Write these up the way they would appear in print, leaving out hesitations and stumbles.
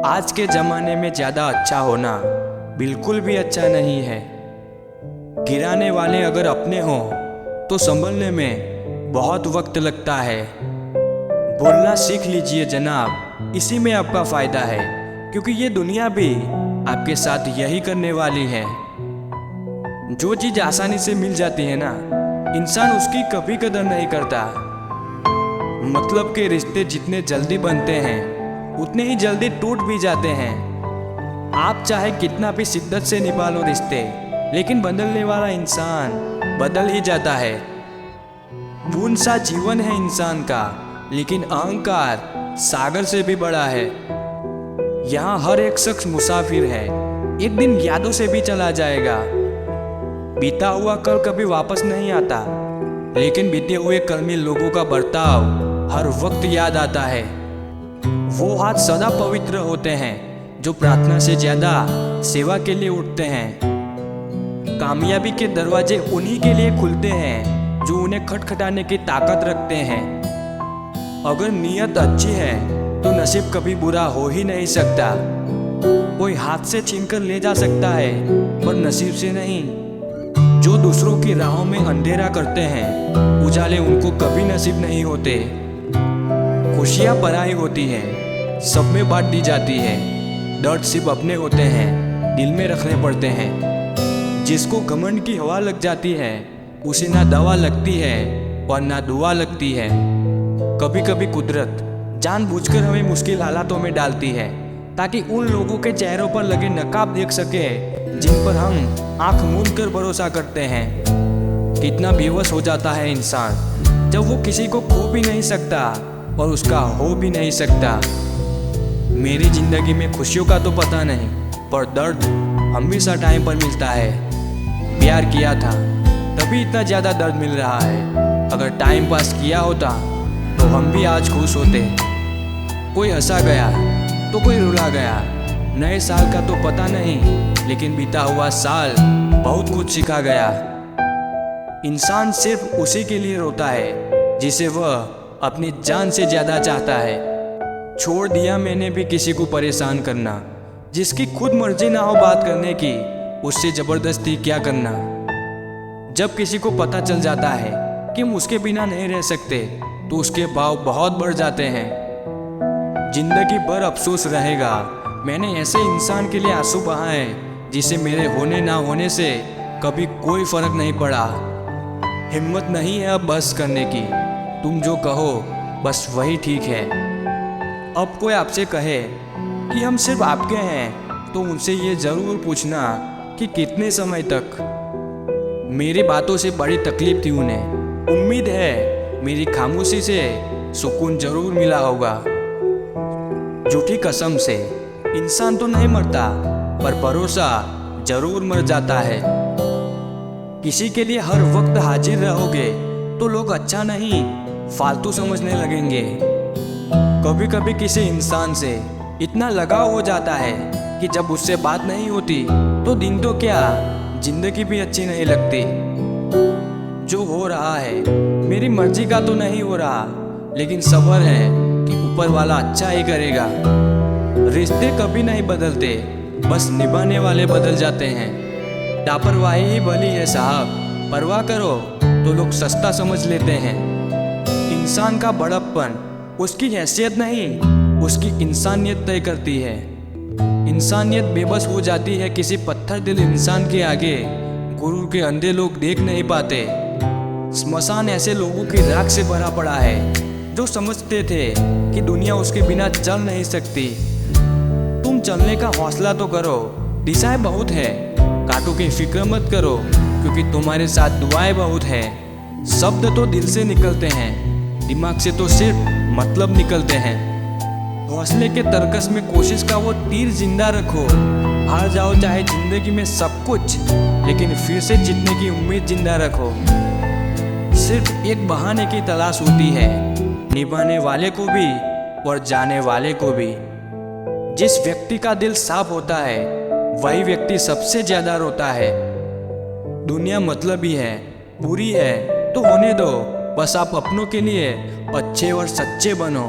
आज के ज़माने में ज़्यादा अच्छा होना बिल्कुल भी अच्छा नहीं है। गिराने वाले अगर अपने हों तो संभलने में बहुत वक्त लगता है। बोलना सीख लीजिए जनाब, इसी में आपका फ़ायदा है, क्योंकि ये दुनिया भी आपके साथ यही करने वाली है। जो चीज़ आसानी से मिल जाती है ना, इंसान उसकी कभी कदर नहीं करता। मतलब के रिश्ते जितने जल्दी बनते हैं उतने ही जल्दी टूट भी जाते हैं। आप चाहे कितना भी शिद्दत से निभा लो रिश्ते, लेकिन बदलने वाला इंसान बदल ही जाता है। बूंद सा जीवन है इंसान का, लेकिन अहंकार सागर से भी बड़ा है। यहाँ हर एक शख्स मुसाफिर है, एक दिन यादों से भी चला जाएगा। बीता हुआ कल कभी वापस नहीं आता, लेकिन बीते हुए कल में लोगों का बर्ताव हर वक्त याद आता है। वो हाथ सदा पवित्र होते हैं जो प्रार्थना से ज्यादा सेवा के लिए उठते हैं। कामयाबी के दरवाजे उन्हीं के लिए खुलते हैं जो उन्हें खटखटाने की ताकत रखते हैं। अगर नीयत अच्छी है तो नसीब कभी बुरा हो ही नहीं सकता। कोई हाथ से छीनकर ले जा सकता है, पर नसीब से नहीं। जो दूसरों की राहों में अंधेरा करते हैं, उजाले उनको कभी नसीब नहीं होते। खुशियाँ पराई होती है, सब में बांट दी जाती है। दर्द सिर्फ अपने होते हैं, दिल में रखने पड़ते हैं। जिसको घमंड की हवा लग जाती है, उसे ना दवा लगती है और ना दुआ लगती है। कभी कभी कुदरत जानबूझकर हमें मुश्किल हालातों में डालती है, ताकि उन लोगों के चेहरों पर लगे नकाब देख सके जिन पर हम आंख मूंद कर भरोसा करते हैं। कितना बेबस हो जाता है इंसान जब वो किसी को खो भी नहीं सकता और उसका हो भी नहीं सकता। मेरी जिंदगी में खुशियों का तो पता नहीं, पर दर्द हमेशा टाइम पर मिलता है। प्यार किया था तभी इतना ज़्यादा दर्द मिल रहा है। अगर टाइम पास किया होता तो हम भी आज खुश होते। कोई हंसा गया तो कोई रुला गया। नए साल का तो पता नहीं, लेकिन बीता हुआ साल बहुत कुछ सिखा गया। इंसान सिर्फ उसी के लिए रोता है जिसे वह अपनी जान से ज़्यादा चाहता है। छोड़ दिया मैंने भी किसी को परेशान करना, जिसकी खुद मर्जी ना हो बात करने की, उससे ज़बरदस्ती क्या करना। जब किसी को पता चल जाता है कि हम उसके बिना नहीं रह सकते, तो उसके भाव बहुत बढ़ जाते हैं। जिंदगी भर अफसोस रहेगा, मैंने ऐसे इंसान के लिए आंसू बहाए जिसे मेरे होने ना होने से कभी कोई फर्क नहीं पड़ा। हिम्मत नहीं है अब बस करने की, तुम जो कहो बस वही ठीक है। अब कोई आपसे कहे कि हम सिर्फ आपके हैं, तो उनसे ये ज़रूर पूछना कि कितने समय तक। मेरी बातों से बड़ी तकलीफ थी उन्हें। उम्मीद है मेरी खामोशी से सुकून जरूर मिला होगा। झूठी कसम से इंसान तो नहीं मरता, पर भरोसा जरूर मर जाता है। किसी के लिए हर वक्त हाजिर रहोगे तो लोग अच्छा नहीं फालतू समझने लगेंगे। कभी कभी किसी इंसान से इतना लगाव हो जाता है कि जब उससे बात नहीं होती तो दिन तो क्या, जिंदगी भी अच्छी नहीं लगती। जो हो रहा है मेरी मर्जी का तो नहीं हो रहा, लेकिन सब्र है कि ऊपर वाला अच्छा ही करेगा। रिश्ते कभी नहीं बदलते, बस निभाने वाले बदल जाते हैं। लापरवाही ही भली है साहब, परवाह करो तो लोग सस्ता समझ लेते हैं। इंसान का बड़प्पन उसकी हैसियत नहीं, उसकी इंसानियत तय करती है। इंसानियत बेबस हो जाती है किसी पत्थर दिल इंसान के आगे। गुरूर के अंधे लोग देख नहीं पाते। स्मशान ऐसे लोगों की राख से भरा पड़ा है जो समझते थे कि दुनिया उसके बिना चल नहीं सकती। तुम चलने का हौसला तो करो, दिशाएं बहुत है। कांटों की फिक्र मत करो, क्योंकि तुम्हारे साथ दुआएं बहुत है। शब्द तो दिल से निकलते हैं, दिमाग से तो सिर्फ मतलब निकलते हैं। हौसले के तरकस में कोशिश का वो तीर जिंदा रखो। हार जाओ चाहे जिंदगी में सब कुछ, लेकिन फिर से जीतने की उम्मीद जिंदा रखो। सिर्फ एक बहाने की तलाश होती है, निभाने वाले को भी और जाने वाले को भी। जिस व्यक्ति का दिल साफ होता है वही व्यक्ति सबसे ज्यादा रोता है। दुनिया मतलबी है, बुरी है तो होने दो, बस आप अपनों के लिए अच्छे और सच्चे बनो।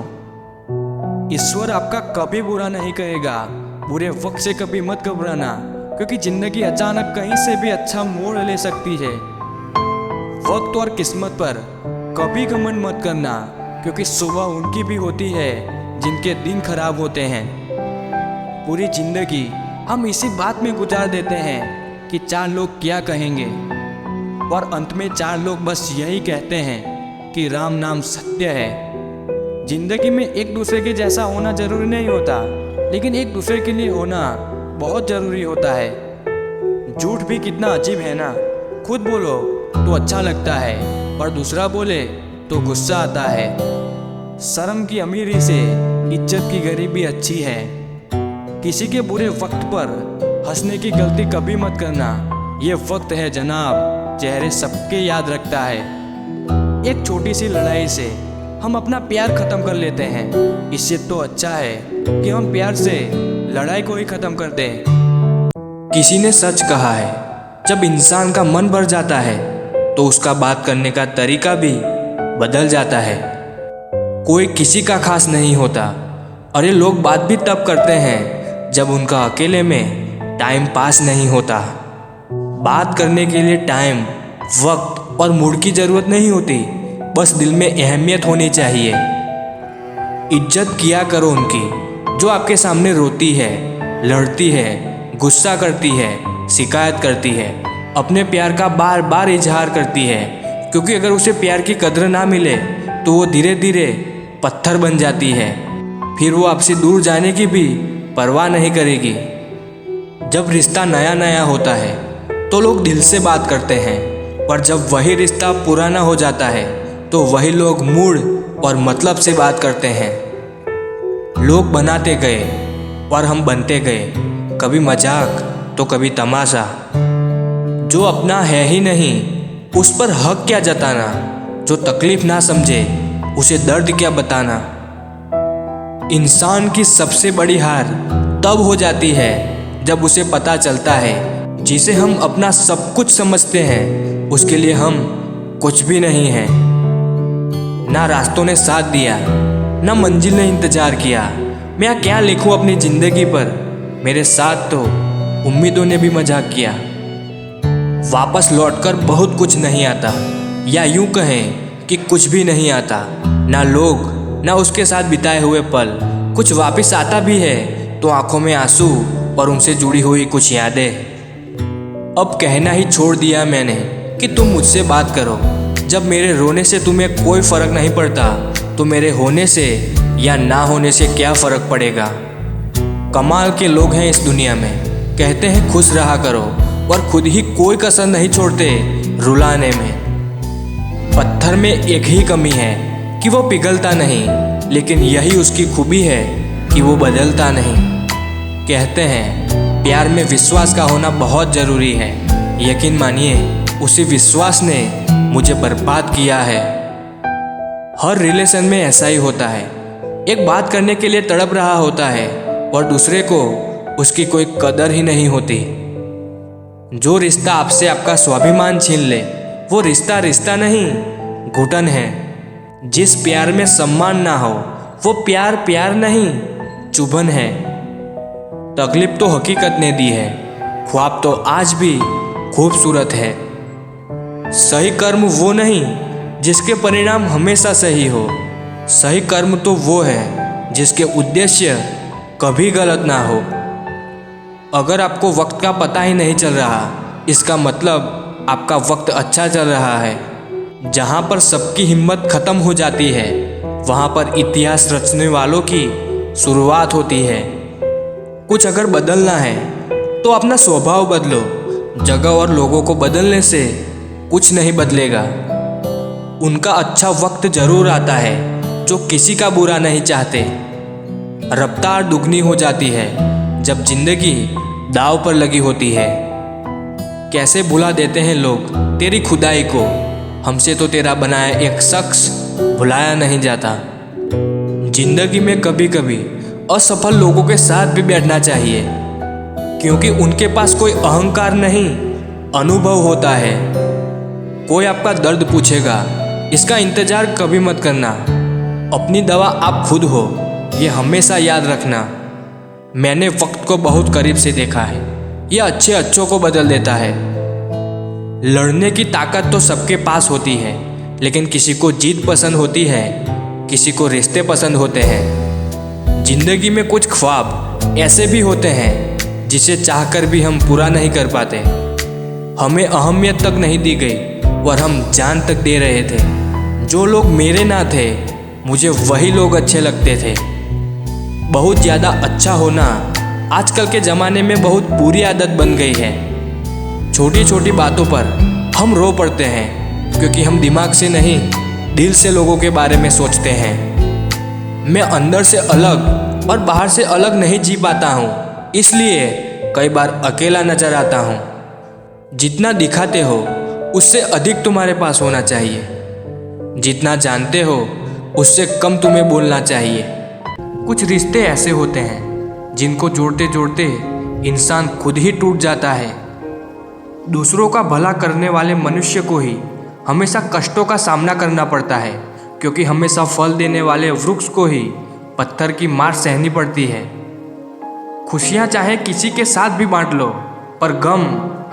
ईश्वर आपका कभी बुरा नहीं कहेगा। बुरे वक्त से कभी मत घबराना, क्योंकि जिंदगी अचानक कहीं से भी अच्छा मोड़ ले सकती है। वक्त और किस्मत पर कभी घमंड मत करना, क्योंकि सुबह उनकी भी होती है जिनके दिन खराब होते हैं। पूरी जिंदगी हम इसी बात में गुजार देते हैं कि 4 लोग क्या कहेंगे, और अंत में 4 लोग बस यही कहते हैं कि राम नाम सत्य है। जिंदगी में एक दूसरे के जैसा होना जरूरी नहीं होता, लेकिन एक दूसरे के लिए होना बहुत जरूरी होता है। झूठ भी कितना अजीब है ना, खुद बोलो तो अच्छा लगता है, और दूसरा बोले तो गुस्सा आता है। शर्म की अमीरी से इज्जत की गरीबी अच्छी है। किसी के बुरे वक्त पर हंसने की गलती कभी मत करना। ये वक्त है जनाब, चेहरे सबके याद रखता है। एक छोटी सी लड़ाई से हम अपना प्यार खत्म कर लेते हैं। इससे तो अच्छा है कि हम प्यार से लड़ाई को ही खत्म कर दें। किसी ने सच कहा है, जब इंसान का मन भर जाता है तो उसका बात करने का तरीका भी बदल जाता है। कोई किसी का खास नहीं होता, और ये लोग बात भी तब करते हैं जब उनका अकेले में टाइम पास नहीं होता। बात करने के लिए टाइम, वक्त और मूड की ज़रूरत नहीं होती, बस दिल में अहमियत होनी चाहिए। इज्जत किया करो उनकी जो आपके सामने रोती है, लड़ती है, गुस्सा करती है, शिकायत करती है, अपने प्यार का बार बार इजहार करती है। क्योंकि अगर उसे प्यार की कदर ना मिले तो वो धीरे धीरे पत्थर बन जाती है। फिर वो आपसे दूर जाने की भी परवाह नहीं करेगी। जब रिश्ता नया नया होता है तो लोग दिल से बात करते हैं, पर जब वही रिश्ता पुराना हो जाता है तो वही लोग मूड और मतलब से बात करते हैं। लोग बनाते गए और हम बनते गए, कभी मजाक तो कभी तमाशा। जो अपना है ही नहीं उस पर हक क्या जताना, जो तकलीफ ना समझे उसे दर्द क्या बताना। इंसान की सबसे बड़ी हार तब हो जाती है जब उसे पता चलता है जिसे हम अपना सब कुछ समझते हैं उसके लिए हम कुछ भी नहीं हैं। ना रास्तों ने साथ दिया, ना मंजिल ने इंतजार किया। मैं क्या लिखूं अपनी जिंदगी पर, मेरे साथ तो उम्मीदों ने भी मजाक किया। वापस लौटकर बहुत कुछ नहीं आता, या यूं कहें कि कुछ भी नहीं आता। ना लोग, ना उसके साथ बिताए हुए पल। कुछ वापस आता भी है तो आंखों में आंसू और उनसे जुड़ी हुई कुछ यादें। अब कहना ही छोड़ दिया मैंने कि तुम मुझसे बात करो। जब मेरे रोने से तुम्हें कोई फर्क नहीं पड़ता तो मेरे होने से या ना होने से क्या फ़र्क पड़ेगा। कमाल के लोग हैं इस दुनिया में, कहते हैं खुश रहा करो और खुद ही कोई कसर नहीं छोड़ते रुलाने में। पत्थर में एक ही कमी है कि वो पिघलता नहीं, लेकिन यही उसकी खूबी है कि वो बदलता नहीं। कहते हैं प्यार में विश्वास का होना बहुत ज़रूरी है। यकीन मानिए उसी विश्वास ने मुझे बर्बाद किया है। हर रिलेशन में ऐसा ही होता है, एक बात करने के लिए तड़प रहा होता है और दूसरे को उसकी कोई कदर ही नहीं होती। जो रिश्ता आपसे आपका स्वाभिमान छीन ले वो रिश्ता रिश्ता नहीं, घुटन है। जिस प्यार में सम्मान ना हो वो प्यार प्यार नहीं, चुभन है। तकलीफ तो हकीकत ने दी है, ख्वाब तो आज भी खूबसूरत है। सही कर्म वो नहीं जिसके परिणाम हमेशा सही हो, सही कर्म तो वो है जिसके उद्देश्य कभी गलत ना हो। अगर आपको वक्त का पता ही नहीं चल रहा, इसका मतलब आपका वक्त अच्छा चल रहा है। जहाँ पर सबकी हिम्मत खत्म हो जाती है वहाँ पर इतिहास रचने वालों की शुरुआत होती है। कुछ अगर बदलना है तो अपना स्वभाव बदलो। जगह और लोगों को बदलने से कुछ नहीं बदलेगा। उनका अच्छा वक्त जरूर आता है जो किसी का बुरा नहीं चाहते। रफ्तार दुगनी हो जाती है जब जिंदगी दाव पर लगी होती है। कैसे भुला देते हैं लोग तेरी खुदाई को, हमसे तो तेरा बनाया एक शख्स भुलाया नहीं जाता। जिंदगी में कभी कभी असफल लोगों के साथ भी बैठना चाहिए, क्योंकि उनके पास कोई अहंकार नहीं, अनुभव होता है। कोई आपका दर्द पूछेगा, इसका इंतजार कभी मत करना। अपनी दवा आप खुद हो, ये हमेशा याद रखना, मैंने वक्त को बहुत करीब से देखा है। ये अच्छे अच्छों को बदल देता है। लड़ने की ताकत तो सबके पास होती है, लेकिन किसी को जीत पसंद होती है, किसी को रिश्ते पसंद होते हैं। जिंदगी में कुछ ख्वाब ऐसे भी होते हैं जिसे चाहकर भी हम पूरा नहीं कर पाते। हमें अहमियत तक नहीं दी गई और हम जान तक दे रहे थे। जो लोग मेरे ना थे, मुझे वही लोग अच्छे लगते थे। बहुत ज़्यादा अच्छा होना आजकल के ज़माने में बहुत बुरी आदत बन गई है। छोटी छोटी बातों पर हम रो पड़ते हैं, क्योंकि हम दिमाग से नहीं, दिल से लोगों के बारे में सोचते हैं। मैं अंदर से अलग और बाहर से अलग नहीं जी पाता हूँ, इसलिए कई बार अकेला नजर आता हूँ। जितना दिखाते हो उससे अधिक तुम्हारे पास होना चाहिए। जितना जानते हो उससे कम तुम्हें बोलना चाहिए। कुछ रिश्ते ऐसे होते हैं जिनको जोड़ते जोड़ते इंसान खुद ही टूट जाता है। दूसरों का भला करने वाले मनुष्य को ही हमेशा कष्टों का सामना करना पड़ता है, क्योंकि हमेशा फल देने वाले वृक्ष को ही पत्थर की मार सहनी पड़ती है। खुशियाँ चाहे किसी के साथ भी बांट लो, पर गम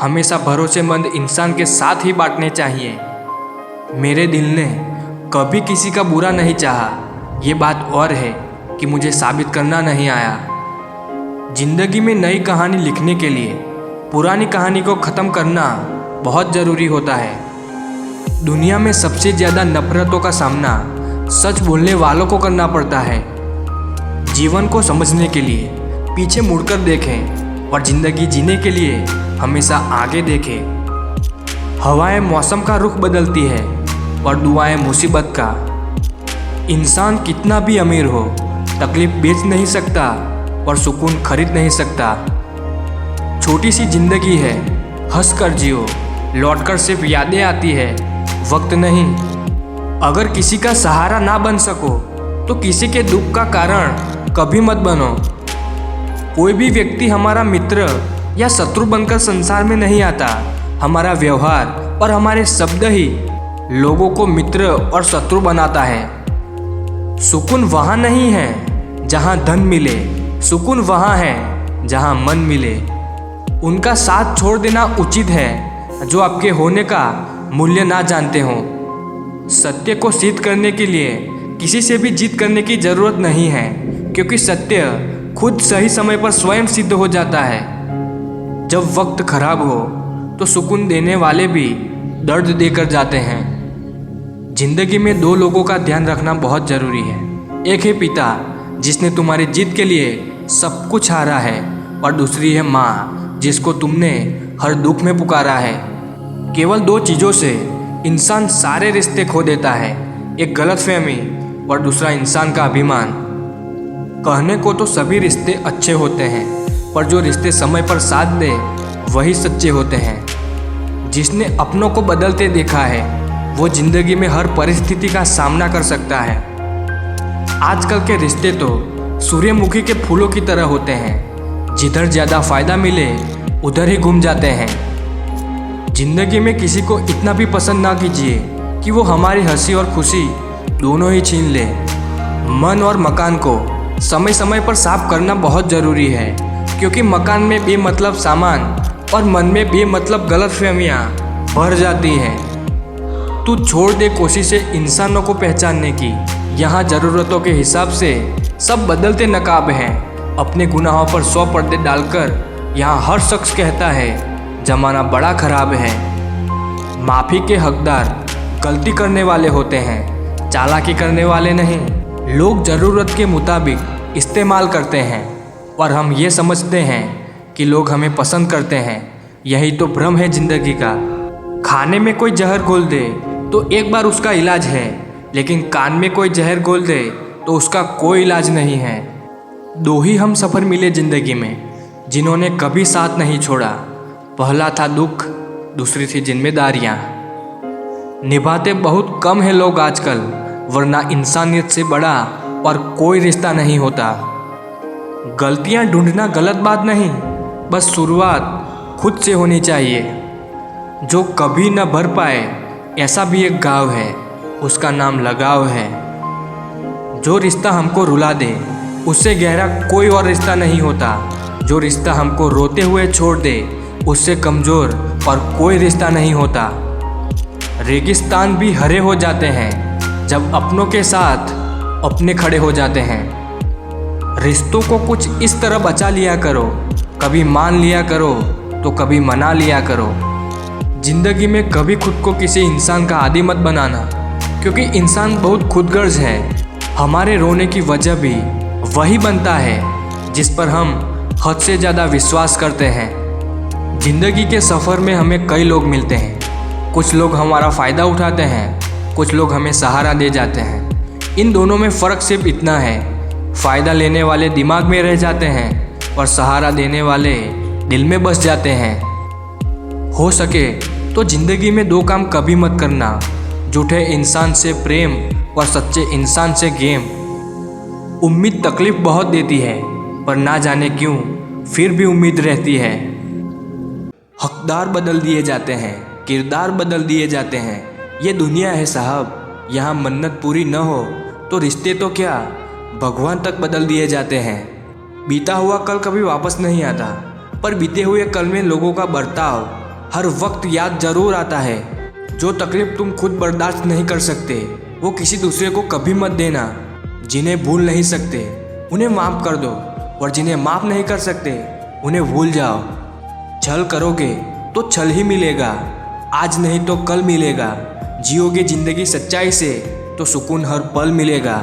हमेशा भरोसेमंद इंसान के साथ ही बांटने चाहिए। मेरे दिल ने कभी किसी का बुरा नहीं चाहा, ये बात और है कि मुझे साबित करना नहीं आया। जिंदगी में नई कहानी लिखने के लिए पुरानी कहानी को ख़त्म करना बहुत ज़रूरी होता है। दुनिया में सबसे ज़्यादा नफरतों का सामना सच बोलने वालों को करना पड़ता है। जीवन को समझने के लिए पीछे मुड़कर देखें और ज़िंदगी जीने के लिए हमेशा आगे देखें। हवाएं मौसम का रुख बदलती है और दुआएं मुसीबत का। इंसान कितना भी अमीर हो, तकलीफ बेच नहीं सकता और सुकून खरीद नहीं सकता। छोटी सी जिंदगी है, हंस कर जियो, लौटकर सिर्फ यादें आती है, वक्त नहीं। अगर किसी का सहारा ना बन सको तो किसी के दुख का कारण कभी मत बनो। कोई भी व्यक्ति हमारा मित्र या शत्रु बनकर संसार में नहीं आता। हमारा व्यवहार और हमारे शब्द ही लोगों को मित्र और शत्रु बनाता है। सुकून वहाँ नहीं है जहाँ धन मिले, सुकून वहाँ है जहाँ मन मिले। उनका साथ छोड़ देना उचित है जो आपके होने का मूल्य ना जानते हो। सत्य को सिद्ध करने के लिए किसी से भी जीत करने की ज़रूरत नहीं है, क्योंकि सत्य खुद सही समय पर स्वयं सिद्ध हो जाता है। जब वक्त खराब हो तो सुकून देने वाले भी दर्द देकर जाते हैं। जिंदगी में दो लोगों का ध्यान रखना बहुत ज़रूरी है। एक है पिता, जिसने तुम्हारी जीत के लिए सब कुछ हारा है, और दूसरी है माँ, जिसको तुमने हर दुख में पुकारा है। केवल दो चीज़ों से इंसान सारे रिश्ते खो देता है, एक गलतफहमी और दूसरा इंसान का अभिमान। कहने को तो सभी रिश्ते अच्छे होते हैं, पर जो रिश्ते समय पर साथ दे वही सच्चे होते हैं। जिसने अपनों को बदलते देखा है वो जिंदगी में हर परिस्थिति का सामना कर सकता है। आजकल के रिश्ते तो सूर्यमुखी के फूलों की तरह होते हैं, जिधर ज़्यादा फायदा मिले उधर ही घूम जाते हैं। जिंदगी में किसी को इतना भी पसंद ना कीजिए कि वो हमारी हंसी और खुशी दोनों ही छीन ले। मन और मकान को समय समय पर साफ करना बहुत ज़रूरी है, क्योंकि मकान में बेमतलब सामान और मन में बेमतलब गलतफहमियाँ भर जाती हैं। तू छोड़ दे कोशिशें इंसानों को पहचानने की। यहाँ ज़रूरतों के हिसाब से सब बदलते नकाब हैं। अपने गुनाहों पर 100 पर्दे डालकर यहाँ हर शख्स कहता है ज़माना बड़ा ख़राब है। माफ़ी के हकदार गलती करने वाले होते हैं, चालाकी करने वाले नहीं। लोग ज़रूरत के मुताबिक इस्तेमाल करते हैं और हम ये समझते हैं कि लोग हमें पसंद करते हैं। यही तो भ्रम है ज़िंदगी का। खाने में कोई जहर घोल दे तो एक बार उसका इलाज है, लेकिन कान में कोई जहर घोल दे तो उसका कोई इलाज नहीं है। दो ही हम सफ़र मिले ज़िंदगी में जिन्होंने कभी साथ नहीं छोड़ा। पहला था दुख, दूसरी थी जिम्मेदारियाँ। निभाते बहुत कम है लोग आजकल, वरना इंसानियत से बड़ा और कोई रिश्ता नहीं होता। गलतियाँ ढूंढना गलत बात नहीं, बस शुरुआत खुद से होनी चाहिए। जो कभी न भर पाए ऐसा भी एक घाव है, उसका नाम लगाव है। जो रिश्ता हमको रुला दे उससे गहरा कोई और रिश्ता नहीं होता। जो रिश्ता हमको रोते हुए छोड़ दे, उससे कमज़ोर और कोई रिश्ता नहीं होता। रेगिस्तान भी हरे हो जाते हैं जब अपनों के साथ अपने खड़े हो जाते हैं। रिश्तों को कुछ इस तरह बचा लिया करो, कभी मान लिया करो तो कभी मना लिया करो। जिंदगी में कभी खुद को किसी इंसान का आदी मत बनाना, क्योंकि इंसान बहुत खुदगर्ज है। हमारे रोने की वजह भी वही बनता है जिस पर हम हद से ज़्यादा विश्वास करते हैं। जिंदगी के सफ़र में हमें कई लोग मिलते हैं। कुछ लोग हमारा फ़ायदा उठाते हैं, कुछ लोग हमें सहारा दे जाते हैं। इन दोनों में फ़र्क सिर्फ इतना है, फ़ायदा लेने वाले दिमाग में रह जाते हैं और सहारा देने वाले दिल में बस जाते हैं। हो सके तो ज़िंदगी में दो काम कभी मत करना, झूठे इंसान से प्रेम और सच्चे इंसान से गेम। उम्मीद तकलीफ़ बहुत देती है, पर ना जाने क्यों फिर भी उम्मीद रहती है। हकदार बदल दिए जाते हैं, किरदार बदल दिए जाते हैं। ये दुनिया है साहब, यहाँ मन्नत पूरी न हो तो रिश्ते तो क्या भगवान तक बदल दिए जाते हैं। बीता हुआ कल कभी वापस नहीं आता, पर बीते हुए कल में लोगों का बर्ताव हर वक्त याद जरूर आता है। जो तकलीफ तुम खुद बर्दाश्त नहीं कर सकते, वो किसी दूसरे को कभी मत देना। जिन्हें भूल नहीं सकते उन्हें माफ़ कर दो, और जिन्हें माफ़ नहीं कर सकते उन्हें भूल जाओ। छल करोगे तो छल ही मिलेगा, आज नहीं तो कल मिलेगा। जियोगे ज़िंदगी सच्चाई से तो सुकून हर पल मिलेगा।